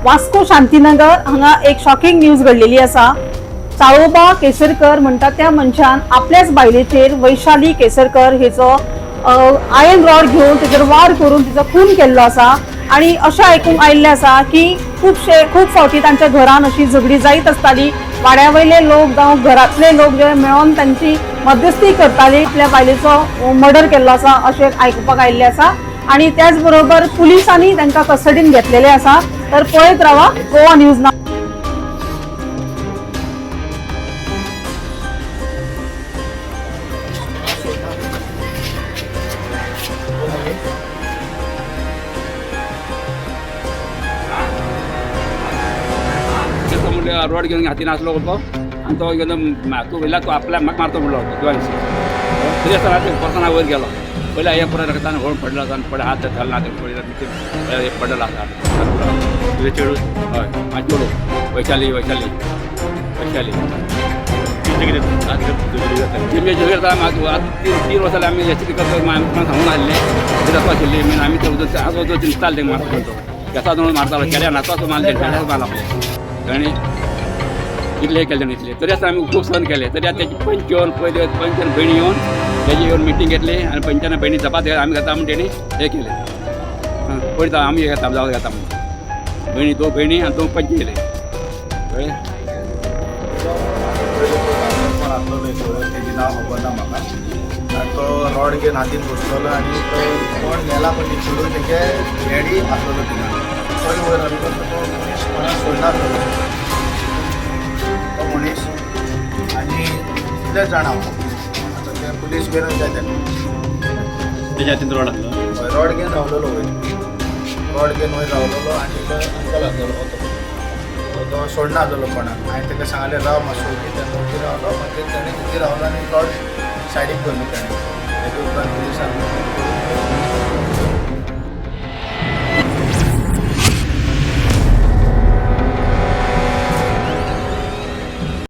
वास्को शांतीनगर हांगा एक shocking news घडलेली आसा। चाळोबा केसरकर म्हणटा त्या मनशान आपल्याच बायलेचेर वैशाली केसरकर हेचो आयर्न रॉड घेवन तेचेर वार करून तिचो खून केल्लो आसा। आणि अशें आयकूंक आयिल्लें आसा की खूप फावटी तांच्या घरान अशी झगडी जायत आसताली। वाड्या वयले लोक जावं घरातले लोक जे मेळोन तांची मध्यस्थी करताली। आपल्या बायलेचो मर्डर केल्लो आसा अशें आयकुपाक आयिल्लें आसा। आणि त्याच बरोबर पुलिसांनी तांकां कस्टडीन घेतलेले आसा। तर पळयत रावा गोवा न्यूज नाव। रोड घेऊन हातीन असलो होतो आणि तो घेऊन तू गेला तो आपल्या म्हाका मारतो म्हणलो होतो कितें पर्सना वयर गेलो पयलीं हे परत रगतान होळ पडलो आसा आनी हात घालना पडलेलो पडलेलो आसा तुजे चेडूं हय म्हाजे चेडूं वैशाली वैशाली वैशाली तीन वर्सां आमी हेची करता आमी सांगून आसले कितें आशिल्ली मेन आमी ते दिसताले तें मारता तो केसा दोन मारतालो केल्या नाचो मारले मारला ताणी इतले केले इतले तरी आतां आमी खूब सहन केले तरी आतां तेजी पंच येवन पयली पंचान भयणी येवन तेजी येवन मिटींग घेतली आनी पंचान भयणी जपात आमी घेता म्हण तेणी हे केले पळयता आमी हे घेता जावं घेता म्हण भयणी दोन भयणी आनी दोन पंच केले कळ्ळें तेजें नांव खबर ना म्हाका आनी तो रॉड घेवन हातीन बसलेलो आनी तो कोण गेला पण चेडूं तेगे डॅडी आसलेलो थिंगा तो वयर आसलो तो मनीस कोणाक सोडनासलो तो मनीस आनी इतलेच जाणा आतां ते पुलीस घेवन जाय तेज्या हातीन रॉड आसलो रॉड घेवन रावलेलो वयर रॉड घेवन वयर रावलेलो आनी तो अंकल आसलेलो तो सोडना आसलेलो कोणाक हांवें ताका सांगलें राव मातसो तेन्ना उगी रावलो मागीर ताणें उगी रावलो आनी रॉड सायडीक दवरलो ताणें तेजे उपरांत पुलिसांनी